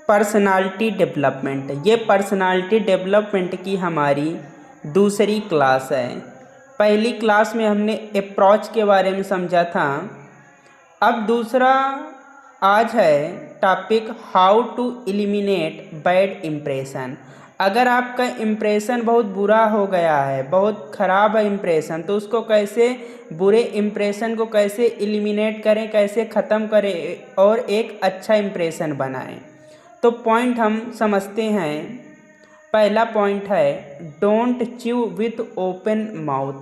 Personality development. ये personality development की हमारी दूसरी क्लास है। पहली क्लास में हमने अप्रोच के बारे में समझा था। अब दूसरा आज है topic how to eliminate bad impression. अगर आपका इम्प्रेशन बहुत बुरा हो गया है, बहुत ख़राब है इम्प्रेशन, तो उसको कैसे, बुरे इम्प्रेशन को कैसे एलिमिनेट करें, कैसे ख़त्म करें और एक अच्छा इम्प्रेशन बनाएं। तो पॉइंट हम समझते हैं। पहला पॉइंट है don't chew with open mouth.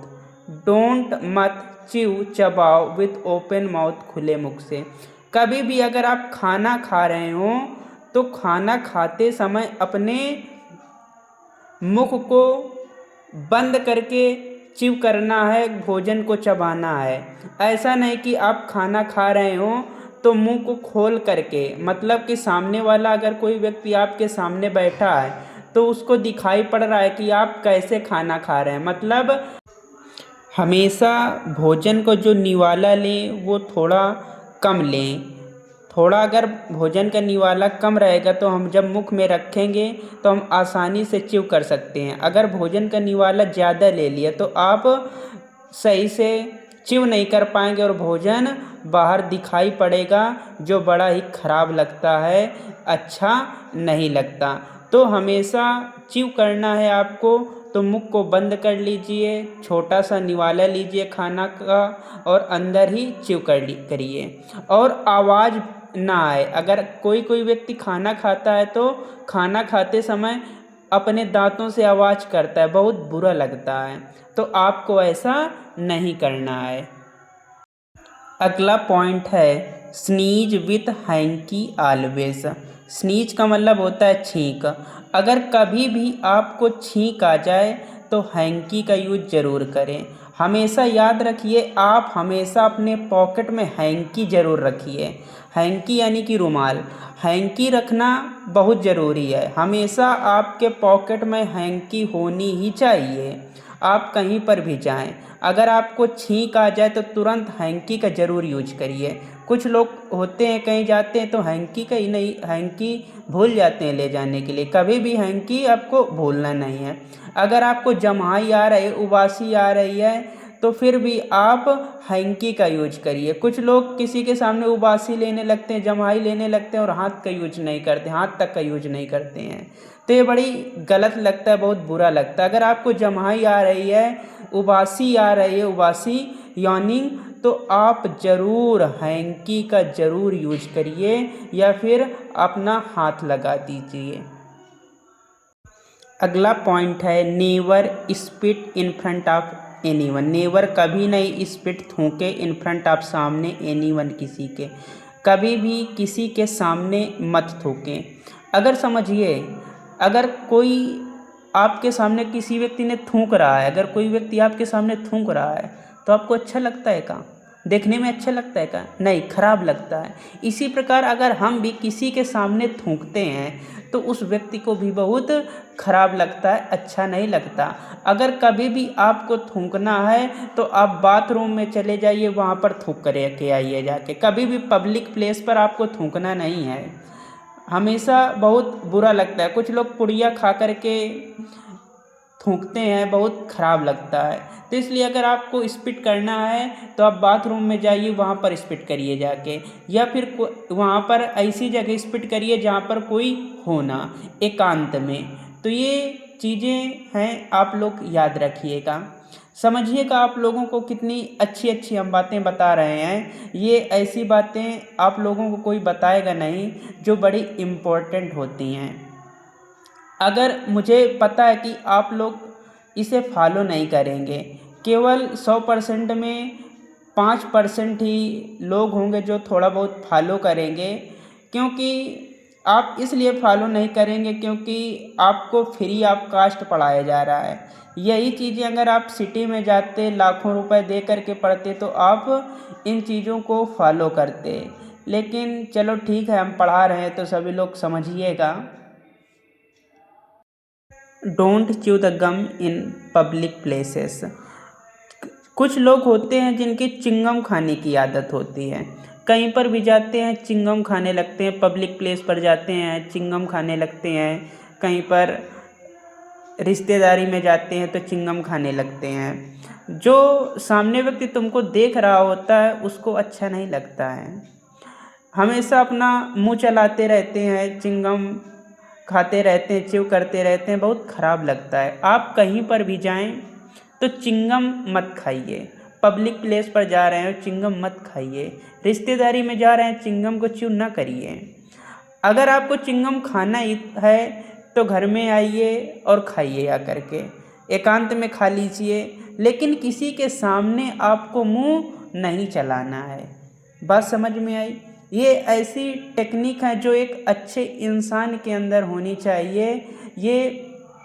Don't मत च्यू, चबाओ विथ ओपन माउथ, खुले मुख से। कभी भी अगर आप खाना खा रहे हो तो खाना खाते समय अपने मुख को बंद करके च्यू करना है, भोजन को चबाना है। ऐसा नहीं कि आप खाना खा रहे हो तो मुंह को खोल करके, मतलब कि सामने वाला अगर कोई व्यक्ति आपके सामने बैठा है तो उसको दिखाई पड़ रहा है कि आप कैसे खाना खा रहे हैं। मतलब हमेशा भोजन को जो निवाला लें वो थोड़ा कम लें। थोड़ा अगर भोजन का निवाला कम रहेगा तो हम जब मुख में रखेंगे तो हम आसानी से च्यू कर सकते हैं। अगर भोजन का निवाला ज़्यादा ले लिया तो आप सही से च्यू नहीं कर पाएंगे और भोजन बाहर दिखाई पड़ेगा, जो बड़ा ही खराब लगता है, अच्छा नहीं लगता। तो हमेशा च्यू करना है आपको तो मुख को बंद कर लीजिए, छोटा सा निवाला लीजिए खाना का और अंदर ही च्यू करिए। और आवाज़ ना आए। अगर कोई व्यक्ति खाना खाता है तो खाना खाते समय अपने दांतों से आवाज़ करता है, बहुत बुरा लगता है। तो आपको ऐसा नहीं करना है। अगला पॉइंट है sneeze with hanky always. Sneeze का मतलब होता है छींक। अगर कभी भी आपको छींक आ जाए तो हैंकी का यूज ज़रूर करें। हमेशा याद रखिए, आप हमेशा अपने पॉकेट में हैंकी ज़रूर रखिए। हैंकी यानी कि रुमाल, हैंकी रखना बहुत ज़रूरी है। हमेशा आपके पॉकेट में हैंकी होनी ही चाहिए। आप कहीं पर भी जाएं, अगर आपको छींक आ जाए तो तुरंत हैंकी का ज़रूर यूज करिए। कुछ लोग होते हैं कहीं जाते हैं तो हैंकी का ही नहीं, हैंकी भूल जाते हैं ले जाने के लिए। कभी भी हैंकी आपको भूलना नहीं है। अगर आपको जमाई आ रही है, उबासी आ रही है, तो फिर भी आप हैंकी का यूज करिए। कुछ लोग किसी के सामने उबासी लेने लगते हैं, जमाई लेने लगते हैं और हाथ का यूज नहीं करते, हाथ तक का यूज नहीं करते हैं। तो ये बड़ी गलत लगता है, बहुत बुरा लगता है। अगर आपको जमाई आ रही है, उबासी आ रही है, उबासी यानी, तो आप ज़रूर हैंकी का ज़रूर यूज करिए या फिर अपना हाथ लगा दीजिए। अगला पॉइंट है never spit in front of anyone. Never, कभी नहीं स्पिट, थूके, इन फ्रंट ऑफ, सामने, एनीवन, किसी के। कभी भी किसी के सामने मत थूकें। अगर समझिए, अगर कोई आपके सामने किसी व्यक्ति ने थूक रहा है, अगर कोई व्यक्ति आपके सामने थूक रहा है तो आपको अच्छा लगता है क्या? देखने में अच्छा लगता है क्या? नहीं, खराब लगता है। इसी प्रकार अगर हम भी किसी के सामने थूकते हैं तो उस व्यक्ति को भी बहुत खराब लगता है, अच्छा नहीं लगता। अगर कभी भी आपको थूकना है तो आप बाथरूम में चले जाइए, वहाँ पर थूक कर के आइए जाके। कभी भी पब्लिक प्लेस पर आपको थूकना नहीं है। हमेशा बहुत बुरा लगता है। कुछ लोग पुड़िया खा कर के थूकते हैं, बहुत ख़राब लगता है। तो इसलिए अगर आपको स्पिट करना है तो आप बाथरूम में जाइए, वहाँ पर स्पिट करिए जाके, या फिर वहाँ पर ऐसी जगह स्पिट करिए जहाँ पर कोई हो ना, एकांत में। तो ये चीज़ें हैं, आप लोग याद रखिएगा। समझिएगा आप लोगों को कितनी अच्छी अच्छी हम बातें बता रहे हैं। ये ऐसी बातें आप लोगों को कोई बताएगा नहीं जो बड़ी इम्पोर्टेंट होती हैं। अगर मुझे पता है कि आप लोग इसे फॉलो नहीं करेंगे, केवल 100% में 5% ही लोग होंगे जो थोड़ा बहुत फॉलो करेंगे। क्योंकि आप इसलिए फॉलो नहीं करेंगे क्योंकि आपको फ्री ऑफ कास्ट पढ़ाया जा रहा है। यही चीज़ें अगर आप सिटी में जाते, लाखों रुपए दे करके पढ़ते, तो आप इन चीज़ों को फॉलो करते। लेकिन चलो ठीक है, हम पढ़ा रहे हैं तो सभी लोग समझिएगा। Don't chew the gum in public places. कुछ लोग होते हैं जिनकी चिंगम खाने की आदत होती है। कहीं पर भी जाते हैं चिंगम खाने लगते हैं, पब्लिक प्लेस पर जाते हैं चिंगम खाने लगते हैं, कहीं पर रिश्तेदारी में जाते हैं तो चिंगम खाने लगते हैं। जो सामने व्यक्ति तुमको देख रहा होता है उसको अच्छा नहीं लगता है, हमेशा अपना मुंह चलाते रहते हैं, चिंगम खाते रहते हैं, च्यू करते रहते हैं, बहुत ख़राब लगता है। आप कहीं पर भी जाएं तो चिंगम मत खाइए, पब्लिक प्लेस पर जा रहे हैं चिंगम मत खाइए, रिश्तेदारी में जा रहे हैं चिंगम को च्यू ना करिए। अगर आपको चिंगम खाना ही है तो घर में आइए और खाइए आकर के, एकांत में खा लीजिए, लेकिन किसी के सामने आपको मुंह नहीं चलाना है। बात समझ में आई? ये ऐसी टेक्निक है जो एक अच्छे इंसान के अंदर होनी चाहिए। ये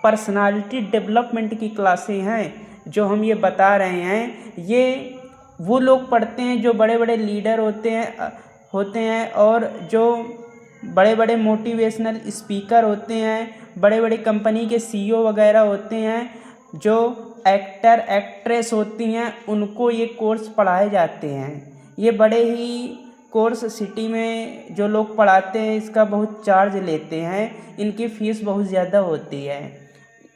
पर्सनालिटी डेवलपमेंट की क्लासें हैं जो हम ये बता रहे हैं। ये वो लोग पढ़ते हैं जो बड़े बड़े लीडर होते हैं और जो बड़े बड़े मोटिवेशनल स्पीकर होते हैं, बड़े बड़े कंपनी के सीईओ वगैरह होते हैं, जो एक्टर एक्ट्रेस होती हैं, उनको ये कोर्स पढ़ाए जाते हैं। ये बड़े ही कोर्स सिटी में जो लोग पढ़ाते हैं इसका बहुत चार्ज लेते हैं, इनकी फ़ीस बहुत ज़्यादा होती है।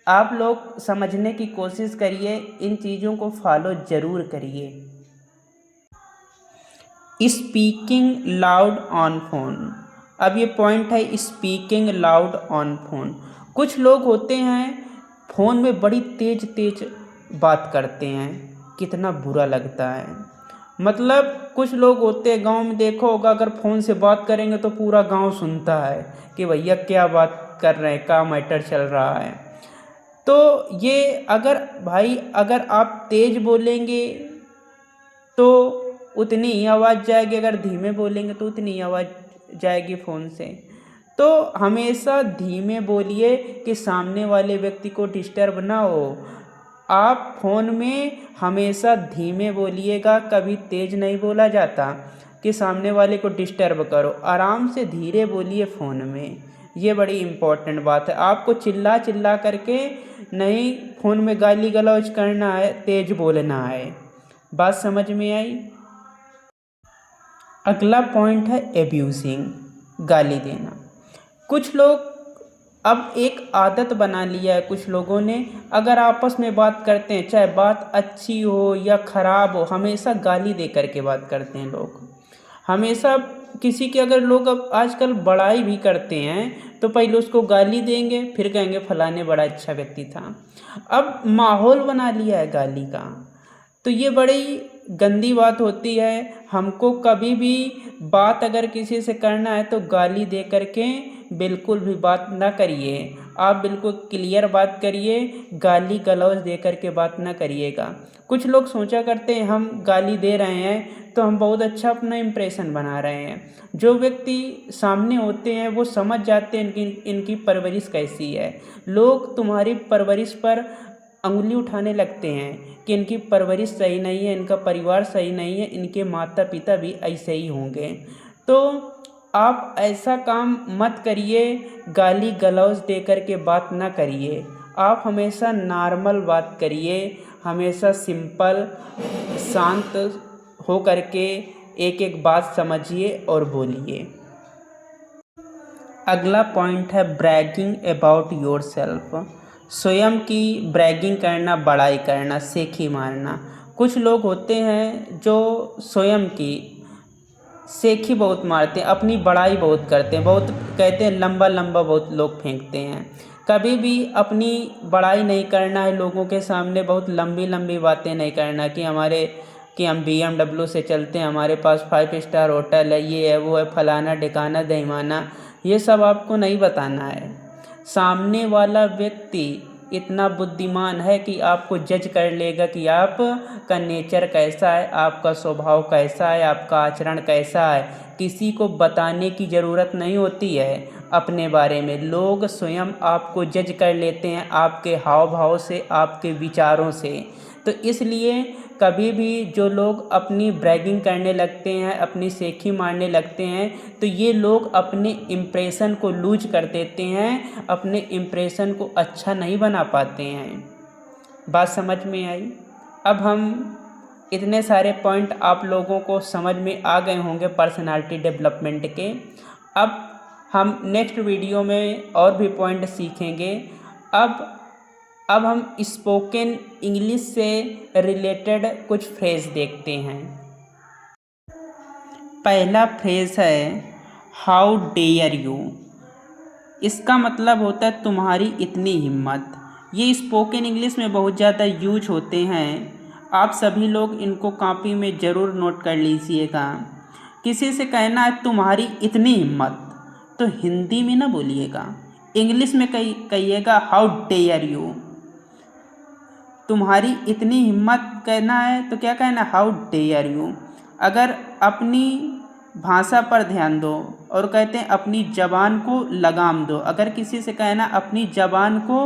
आप लोग समझने की कोशिश करिए, इन चीज़ों को फॉलो ज़रूर करिए। स्पीकिंग लाउड ऑन फोन, अब ये पॉइंट है स्पीकिंग लाउड ऑन फोन। कुछ लोग होते हैं फ़ोन में बड़ी तेज तेज बात करते हैं, कितना बुरा लगता है। मतलब कुछ लोग होते हैं गांव में, देखो होगा, अगर फ़ोन से बात करेंगे तो पूरा गांव सुनता है कि भैया क्या बात कर रहे हैं, क्या मैटर चल रहा है। तो ये अगर आप तेज़ बोलेंगे तो उतनी ही आवाज़ जाएगी, अगर धीमे बोलेंगे तो उतनी ही आवाज़ जाएगी फ़ोन से। तो हमेशा धीमे बोलिए कि सामने वाले व्यक्ति को डिस्टर्ब ना हो। आप फ़ोन में हमेशा धीमे बोलिएगा, कभी तेज़ नहीं बोला जाता कि सामने वाले को डिस्टर्ब करो। आराम से धीरे बोलिए फ़ोन में, ये बड़ी इम्पोर्टेंट बात है। आपको चिल्ला चिल्ला करके नहीं फ़ोन में गाली गलौज करना है, तेज़ बोलना है। बात समझ में आई? अगला पॉइंट है एब्यूजिंग, गाली देना। कुछ लोग अब एक आदत बना लिया है कुछ लोगों ने, अगर आपस में बात करते हैं, चाहे बात अच्छी हो या ख़राब हो, हमेशा गाली दे करके बात करते हैं लोग। हमेशा किसी के अगर लोग अब आजकल बड़ाई भी करते हैं तो पहले उसको गाली देंगे, फिर कहेंगे फलाने बड़ा अच्छा व्यक्ति था। अब माहौल बना लिया है गाली का, तो ये बड़ी गंदी बात होती है। हमको कभी भी बात अगर किसी से करना है तो गाली दे करके बिल्कुल भी बात ना करिए। आप बिल्कुल क्लियर बात करिए, गाली गलौज दे करके बात ना करिएगा। कुछ लोग सोचा करते हैं हम गाली दे रहे हैं तो हम बहुत अच्छा अपना इम्प्रेशन बना रहे हैं। जो व्यक्ति सामने होते हैं वो समझ जाते हैं इनकी परवरिश कैसी है। लोग तुम्हारी परवरिश पर अंगुली उठाने लगते हैं कि इनकी परवरिश सही नहीं है, इनका परिवार सही नहीं है, इनके माता पिता भी ऐसे ही होंगे। तो आप ऐसा काम मत करिए, गाली गलौज दे कर के बात ना करिए। आप हमेशा नॉर्मल बात करिए, हमेशा सिंपल शांत हो कर के एक एक बात समझिए और बोलिए। अगला पॉइंट है ब्रैगिंग अबाउट योरसेल्फ, स्वयं की ब्रैगिंग करना, बड़ाई करना, सेखी मारना। कुछ लोग होते हैं जो स्वयं की सेखी बहुत मारते हैं, अपनी बड़ाई बहुत करते हैं, बहुत कहते हैं लंबा लंबा बहुत लोग फेंकते हैं। कभी भी अपनी बड़ाई नहीं करना है लोगों के सामने, बहुत लंबी लंबी बातें नहीं करना कि हम BMW से चलते हैं, हमारे पास 5 स्टार होटल है, ये है वो है, फलाना ढिकाना दहीमाना, ये सब आपको नहीं बताना है। सामने वाला व्यक्ति इतना बुद्धिमान है कि आपको जज कर लेगा कि आपका नेचर कैसा है, आपका स्वभाव कैसा है, आपका आचरण कैसा है। किसी को बताने की ज़रूरत नहीं होती है अपने बारे में, लोग स्वयं आपको जज कर लेते हैं आपके हाव भाव से, आपके विचारों से। तो इसलिए कभी भी जो लोग अपनी ब्रैगिंग करने लगते हैं, अपनी सेखी मारने लगते हैं, तो ये लोग अपने इम्प्रेशन को लूज कर देते हैं, अपने इम्प्रेशन को अच्छा नहीं बना पाते हैं। बात समझ में आई? अब हम इतने सारे पॉइंट आप लोगों को समझ में आ गए होंगे पर्सनालिटी डेवलपमेंट के। अब हम नेक्स्ट वीडियो में और भी पॉइंट सीखेंगे। अब हम स्पोकन इंग्लिश से रिलेटेड कुछ फ्रेज देखते हैं। पहला फ्रेज है हाउ डेयर यू। इसका मतलब होता है तुम्हारी इतनी हिम्मत। ये स्पोकन इंग्लिश में बहुत ज़्यादा यूज होते हैं। आप सभी लोग इनको कॉपी में ज़रूर नोट कर लीजिएगा। किसी से कहना है तुम्हारी इतनी हिम्मत, तो हिंदी में ना बोलिएगा, इंग्लिश में कहिएगा हाउ डेयर यू। तुम्हारी इतनी हिम्मत कहना है तो क्या कहना है, हाउ डेयर यू। अगर अपनी भाषा पर ध्यान दो और कहते हैं अपनी ज़बान को लगाम दो। अगर किसी से कहना अपनी ज़बान को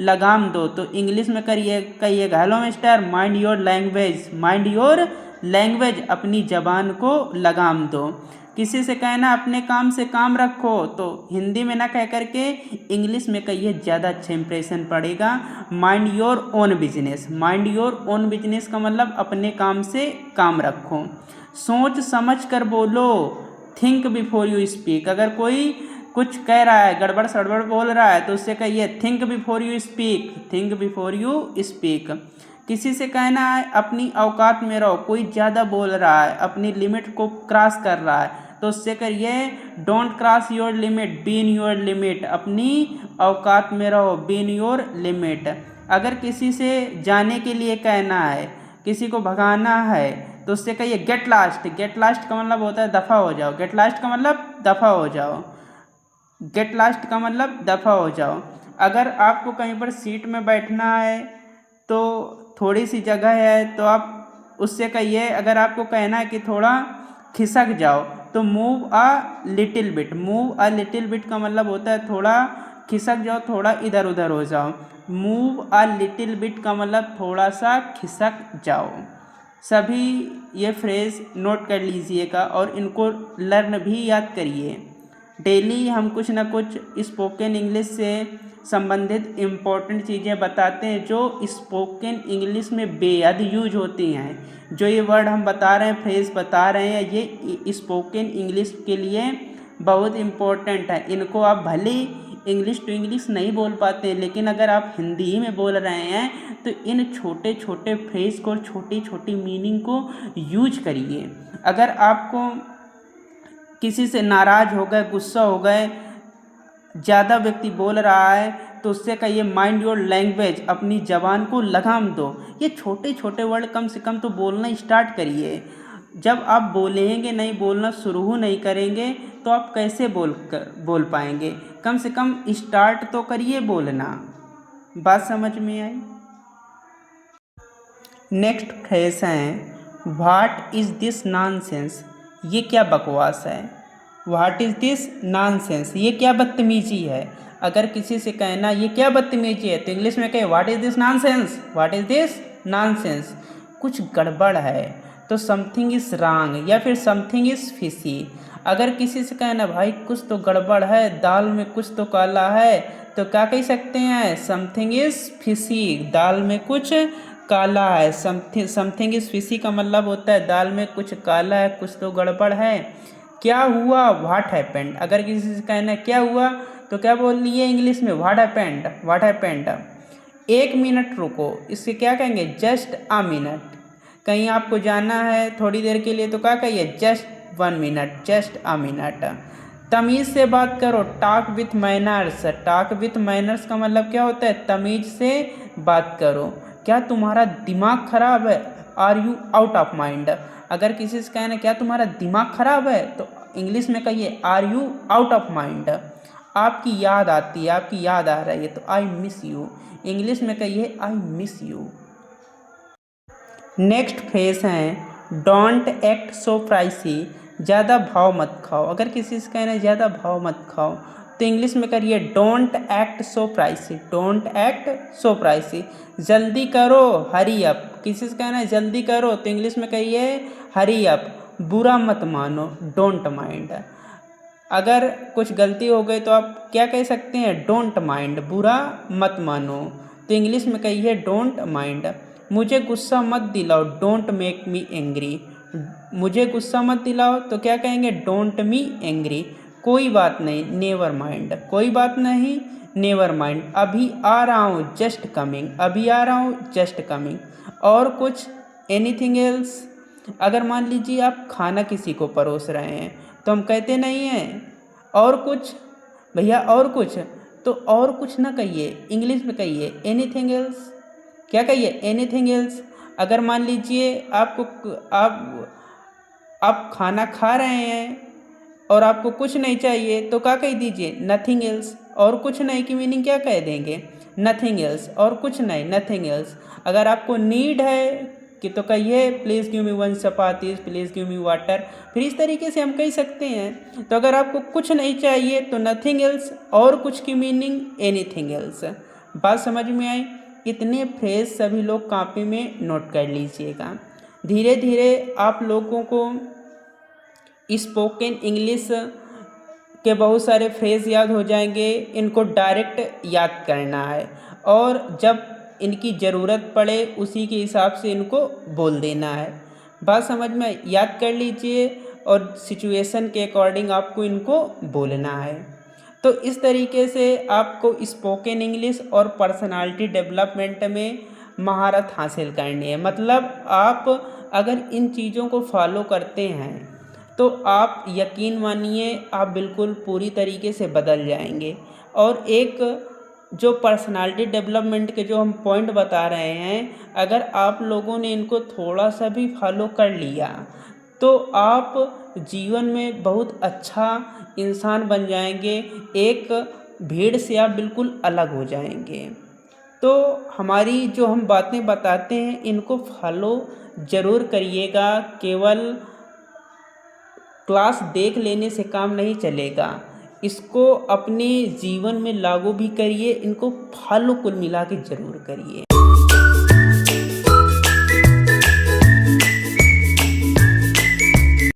लगाम दो तो इंग्लिश में कहिएगा hello mister, mind your language, mind your language, अपनी ज़बान को लगाम दो। किसी से कहना अपने काम से काम रखो तो हिंदी में ना कह करके इंग्लिश में कहिए, ज़्यादा अच्छा इंप्रेशन पड़ेगा। Mind your own business, mind your own business का मतलब अपने काम से काम रखो। सोच समझ कर बोलो, थिंक बिफोर यू स्पीक। अगर कोई कुछ कह रहा है, गड़बड़ सड़बड़ बोल रहा है तो उससे कहिए think before you speak, think before you speak. किसी से कहना है अपनी औकात में रहो, कोई ज़्यादा बोल रहा है, अपनी लिमिट को क्रॉस कर रहा है तो उससे कहिए don't cross your limit, be in your limit, अपनी औकात में रहो, बी इन योर लिमिट। अगर किसी से जाने के लिए कहना है, किसी को भगाना है तो उससे कहिए गेट लास्ट। गेट लास्ट का मतलब होता है दफ़ा हो जाओ, गेट लास्ट का मतलब दफ़ा हो जाओ, गेट लास्ट का मतलब दफ़ा हो जाओ। अगर आपको कहीं पर सीट में बैठना है तो थोड़ी सी जगह है तो आप उससे कहिए, अगर आपको कहना है कि थोड़ा खिसक जाओ तो move a little bit. Move a little bit का मतलब होता है थोड़ा खिसक जाओ, थोड़ा इधर उधर हो जाओ। मूव अ लिटिल बिट का मतलब थोड़ा सा खिसक जाओ। सभी ये फ्रेज़ नोट कर लीजिएगा और इनको लर्न भी याद करिए। डेली हम कुछ ना कुछ स्पोकन इंग्लिश से संबंधित इम्पोर्टेंट चीज़ें बताते हैं जो स्पोकन इंग्लिश में बेहद यूज होती हैं। जो ये वर्ड हम बता रहे हैं, फ्रेज़ बता रहे हैं, ये स्पोकन इंग्लिश के लिए बहुत इम्पोर्टेंट है। इनको आप भले इंग्लिश टू इंग्लिश नहीं बोल पाते लेकिन अगर आप हिंदी में बोल रहे हैं तो इन छोटे छोटे फ्रेज को, छोटी छोटी मीनिंग को यूज करिए। अगर आपको किसी से नाराज़ हो गए, गुस्सा हो गए, ज़्यादा व्यक्ति बोल रहा है तो उससे कहिए माइंड योर लैंग्वेज, अपनी ज़बान को लगाम दो। ये छोटे छोटे वर्ड कम से कम तो बोलना स्टार्ट करिए। जब आप बोलेंगे नहीं, बोलना शुरू नहीं करेंगे तो आप कैसे बोल पाएंगे। कम से कम स्टार्ट तो करिए बोलना। बात समझ में आई। नेक्स्ट फ्रेज है व्हाट इज़ दिस नॉनसेंस। ये क्या बकवास है। व्हाट इज़ दिस नॉनसेंस, ये क्या बदतमीजी है। अगर किसी से कहना ये क्या बदतमीजी है तो इंग्लिश में कहे what is this nonsense, what is this nonsense. कुछ गड़बड़ है तो समथिंग इज़ रॉन्ग या फिर समथिंग इज़ फिशी। अगर किसी से कहना भाई कुछ तो गड़बड़ है, दाल में कुछ तो काला है, तो क्या कह सकते हैं, समथिंग इज़ फिशी, दाल में कुछ काला है। समथिंग इज़ फिशी का मतलब होता है दाल में कुछ काला है, कुछ तो गड़बड़ है। क्या हुआ, व्हाट हैपेंड। अगर किसी से कहना क्या हुआ तो क्या बोल लिए इंग्लिश में, व्हाट हैपेंड, व्हाट हैपेंड। एक मिनट रुको, इससे क्या कहेंगे, जस्ट अ मिनट। कहीं आपको जाना है थोड़ी देर के लिए तो क्या कहिए, just 1 minute, just a minute. तमीज़ से बात करो, talk with manners. Talk with manners का मतलब क्या होता है, तमीज़ से बात करो। क्या तुम्हारा दिमाग खराब है, are you out of mind. अगर किसी से कहना क्या तुम्हारा दिमाग खराब है तो इंग्लिश में कहिए are you out of mind. आपकी याद आती है, आपकी याद आ रही है तो आई मिस यू, इंग्लिश में कहिए I miss you. Next phrase है डोंट एक्ट सो प्राइसी। ज़्यादा भाव मत खाओ। अगर किसी से कहना है ज़्यादा भाव मत खाओ तो इंग्लिश में करिए don't act so pricey, don't act so pricey. जल्दी करो, हरी अप। किसी से कहना है जल्दी करो तो इंग्लिश में कहिए हरी अप। बुरा मत मानो, डोंट माइंड। अगर कुछ गलती हो गई तो आप क्या कह सकते हैं, डोंट माइंड, बुरा मत मानो, तो इंग्लिश में कहिए डोंट माइंड। मुझे गुस्सा मत दिलाओ, डोंट मेक मी एंग्री। मुझे गुस्सा मत दिलाओ तो क्या कहेंगे, डोंट मी एंग्री। कोई बात नहीं, नेवर माइंड। कोई बात नहीं, नेवर माइंड। अभी आ रहा हूँ, जस्ट कमिंग। अभी आ रहा हूँ, जस्ट कमिंग। और कुछ, एनीथिंग एल्स। अगर मान लीजिए आप खाना किसी को परोस रहे हैं तो हम कहते नहीं हैं और कुछ, भैया और कुछ, तो और कुछ ना कहिए, इंग्लिश में कहिए एनीथिंग एल्स। क्या कहिए, एनीथिंग एल्स। अगर मान लीजिए आप खाना खा रहे हैं और आपको कुछ नहीं चाहिए तो क्या कह दीजिए, नथिंग एल्स। और कुछ नहीं की मीनिंग क्या कह देंगे, नथिंग एल्स। और कुछ नहीं, नथिंग एल्स। अगर आपको नीड है कि तो कहिए please give me one chapatis, please give me water. फिर इस तरीके से हम कह सकते हैं। तो अगर आपको कुछ नहीं चाहिए तो नथिंग एल्स, और कुछ की मीनिंग एनीथिंग एल्स। बात समझ में आई। इतने फ्रेज सभी लोग कॉपी में नोट कर लीजिएगा। धीरे धीरे आप लोगों को स्पोकन इंग्लिश के बहुत सारे फ्रेज याद हो जाएंगे। इनको डायरेक्ट याद करना है और जब इनकी ज़रूरत पड़े उसी के हिसाब से इनको बोल देना है। बात समझ में, याद कर लीजिए और सिचुएशन के अकॉर्डिंग आपको इनको बोलना है। तो इस तरीके से आपको स्पोकन इंग्लिश और पर्सनालिटी डेवलपमेंट में महारत हासिल करनी है। मतलब आप अगर इन चीज़ों को फॉलो करते हैं तो आप यकीन मानिए आप बिल्कुल पूरी तरीके से बदल जाएंगे। और एक जो पर्सनालिटी डेवलपमेंट के जो हम पॉइंट बता रहे हैं, अगर आप लोगों ने इनको थोड़ा सा भी फॉलो कर लिया तो आप जीवन में बहुत अच्छा इंसान बन जाएंगे। एक भीड़ से आप बिल्कुल अलग हो जाएंगे। तो हमारी जो हम बातें बताते हैं इनको फॉलो ज़रूर करिएगा। केवल क्लास देख लेने से काम नहीं चलेगा, इसको अपने जीवन में लागू भी करिए। इनको फॉलो कुल मिला के ज़रूर करिए।